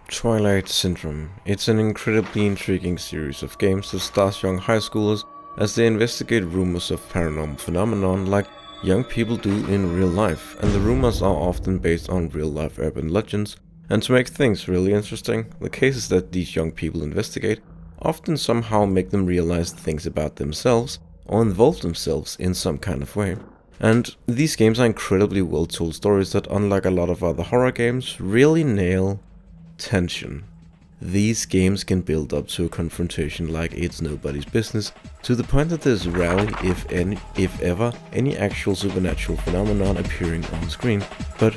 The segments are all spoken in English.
Twilight Syndrome. It's an incredibly intriguing series of games that stars young high schoolers as they investigate rumors of paranormal phenomenon like young people do in real life, and the rumors are often based on real life urban legends. And to make things really interesting, the cases that these young people investigate often somehow make them realize things about themselves or involve themselves in some kind of way. And these games are incredibly well told stories that, unlike a lot of other horror games, really nail tension. These games can build up to a confrontation like it's nobody's business, to the point that there's rarely, if ever, any actual supernatural phenomenon appearing on screen. But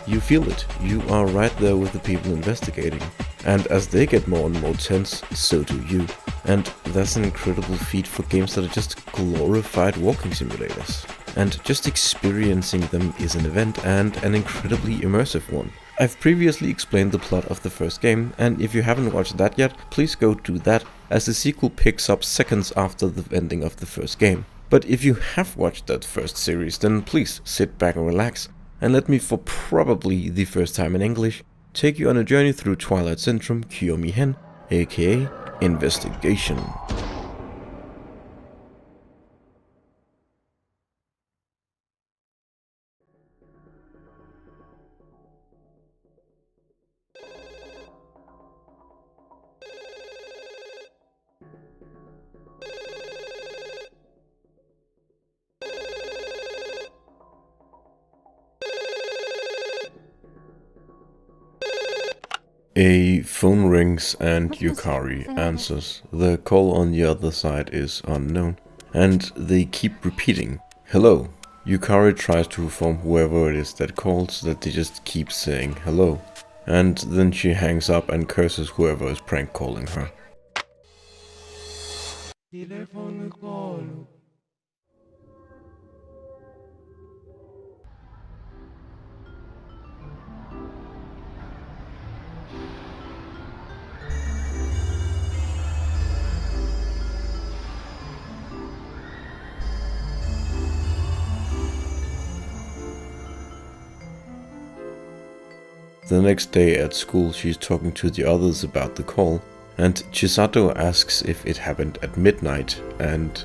you feel it, you are right there with the people investigating. And as they get more and more tense, so do you. And that's an incredible feat for games that are just glorified walking simulators. And just experiencing them is an event, and an incredibly immersive one. I've previously explained the plot of the first game, and if you haven't watched that yet, please go do that, as the sequel picks up seconds after the ending of the first game. But if you have watched that first series, then please sit back and relax, and let me, for probably the first time in English, take you on a journey through Twilight Syndrome Kyuumei-Hen, aka Investigation. A phone rings and Yukari answers. The call on the other side is unknown, and they keep repeating, "Hello." Yukari tries to inform whoever it is that calls that they just keep saying hello, and then she hangs up and curses whoever is prank calling her. The next day at school, she's talking to the others about the call, and Chisato asks if it happened at midnight, and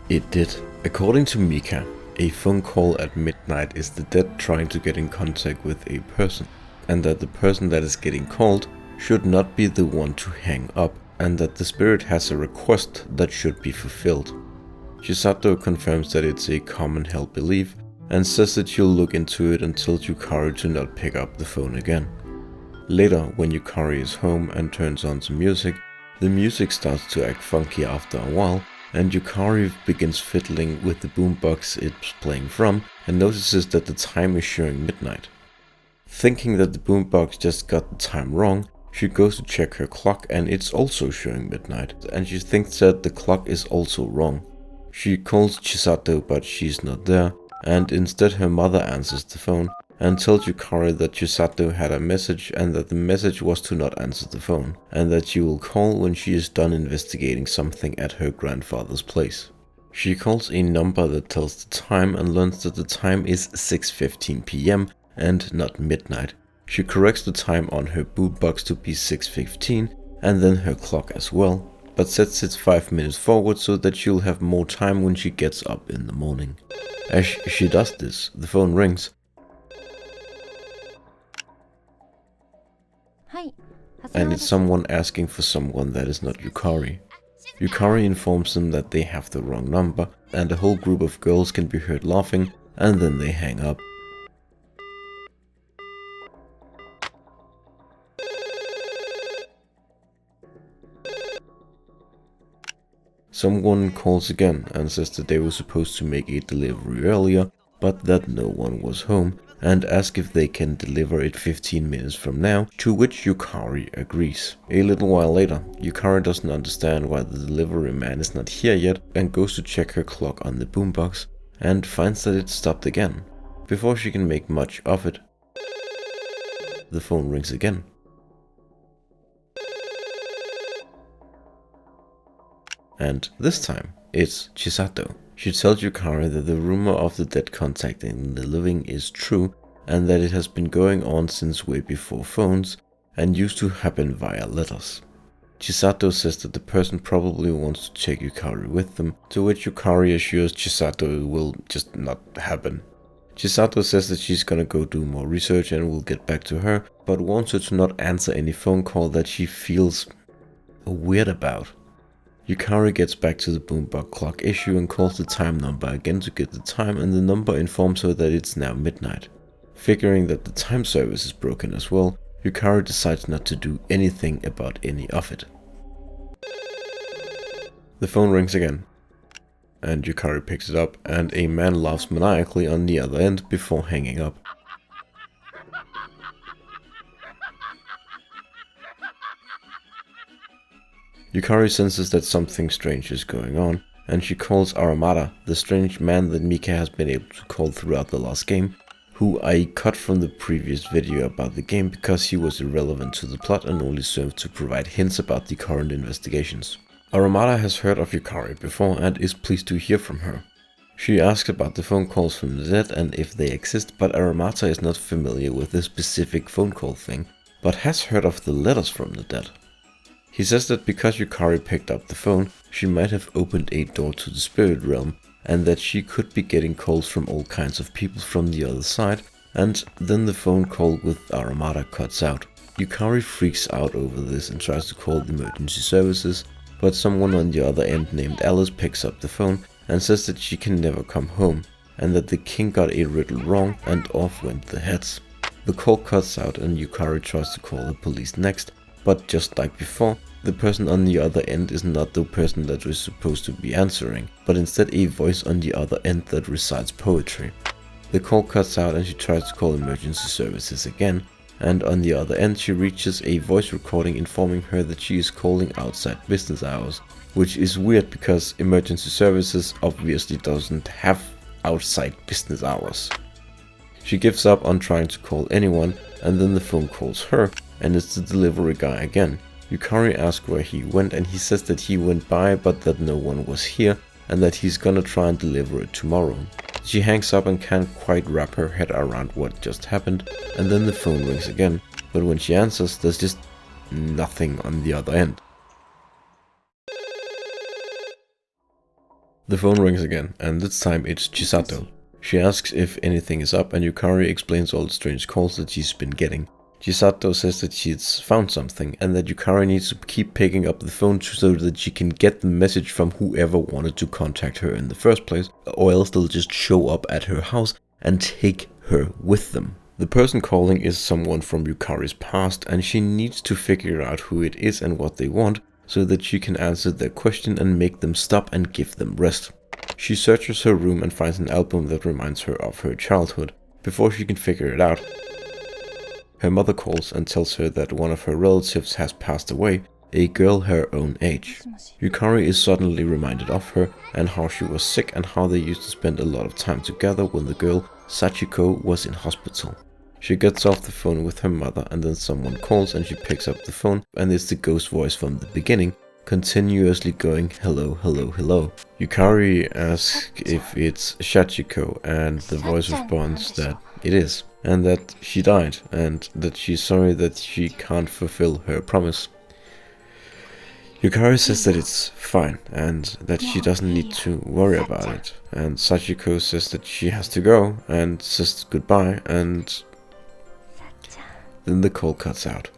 it did. According to Mika, a phone call at midnight is the dead trying to get in contact with a person, and that the person that is getting called should not be the one to hang up, and that the spirit has a request that should be fulfilled. Chisato confirms that it's a common held belief, and says that she'll look into it and tells Yukari to not pick up the phone again. Later, when Yukari is home and turns on some music, the music starts to act funky after a while, and Yukari begins fiddling with the boombox it's playing from and notices that the time is showing midnight. Thinking that the boombox just got the time wrong, she goes to check her clock and it's also showing midnight, and she thinks that the clock is also wrong. She calls Chisato, but she's not there, and instead her mother answers the phone and tells Yukari that Chisato had a message and that the message was to not answer the phone, and that she will call when she is done investigating something at her grandfather's place. She calls a number that tells the time and learns that the time is 6:15 PM and not midnight. She corrects the time on her boombox to be 6:15 and then her clock as well, but sets it 5 minutes forward so that she'll have more time when she gets up in the morning. As she does this, the phone rings, and it's someone asking for someone that is not Yukari. Yukari informs them that they have the wrong number, and a whole group of girls can be heard laughing, and then they hang up. Someone calls again and says that they were supposed to make a delivery earlier, but that no one was home, and ask if they can deliver it 15 minutes from now, to which Yukari agrees. A little while later, Yukari doesn't understand why the delivery man is not here yet and goes to check her clock on the boombox and finds that it stopped again. Before she can make much of it, the phone rings again. And this time, it's Chisato. She tells Yukari that the rumor of the dead contacting the living is true, and that it has been going on since way before phones, and used to happen via letters. Chisato says that the person probably wants to take Yukari with them, to which Yukari assures Chisato it will just not happen. Chisato says that she's gonna go do more research and will get back to her, but wants her to not answer any phone call that she feels weird about. Yukari gets back to the boombox clock issue and calls the time number again to get the time, and the number informs her that it's now midnight. Figuring that the time service is broken as well, Yukari decides not to do anything about any of it. The phone rings again, and Yukari picks it up, and a man laughs maniacally on the other end before hanging up. Yukari senses that something strange is going on, and she calls Aramata, the strange man that Mika has been able to call throughout the last game, who I cut from the previous video about the game because he was irrelevant to the plot and only served to provide hints about the current investigations. Aramata has heard of Yukari before and is pleased to hear from her. She asks about the phone calls from the dead and if they exist, but Aramata is not familiar with this specific phone call thing, but has heard of the letters from the dead. He says that because Yukari picked up the phone, she might have opened a door to the spirit realm, and that she could be getting calls from all kinds of people from the other side, and then the phone call with Aramata cuts out. Yukari freaks out over this and tries to call the emergency services, but someone on the other end named Alice picks up the phone and says that she can never come home, and that the king got a riddle wrong, and off went the heads. The call cuts out and Yukari tries to call the police next, but just like before, the person on the other end is not the person that was supposed to be answering, but instead a voice on the other end that recites poetry. The call cuts out and she tries to call emergency services again, and on the other end she reaches a voice recording informing her that she is calling outside business hours, which is weird because emergency services obviously doesn't have outside business hours. She gives up on trying to call anyone, and then the phone calls her, and it's the delivery guy again. Yukari asks where he went, and he says that he went by but that no one was here, and that he's gonna try and deliver it tomorrow. She hangs up and can't quite wrap her head around what just happened, and then the phone rings again, but when she answers there's just nothing on the other end. The phone rings again, and this time it's Chisato. She asks if anything is up, and Yukari explains all the strange calls that she's been getting. Chisato says that she's found something, and that Yukari needs to keep picking up the phone so that she can get the message from whoever wanted to contact her in the first place, or else they'll just show up at her house and take her with them. The person calling is someone from Yukari's past, and she needs to figure out who it is and what they want, so that she can answer their question and make them stop and give them rest. She searches her room and finds an album that reminds her of her childhood. Before she can figure it out, her mother calls and tells her that one of her relatives has passed away, a girl her own age. Yukari is suddenly reminded of her and how she was sick and how they used to spend a lot of time together when the girl, Sachiko, was in hospital. She gets off the phone with her mother, and then someone calls and she picks up the phone, and it's the ghost voice from the beginning, continuously going hello, hello, hello. Yukari asks if it's Sachiko, and the voice responds that it is, and that she died, and that she's sorry that she can't fulfill her promise. Yukari says that it's fine, and that she doesn't need to worry about it, and Sachiko says that she has to go, and says goodbye, and then the call cuts out.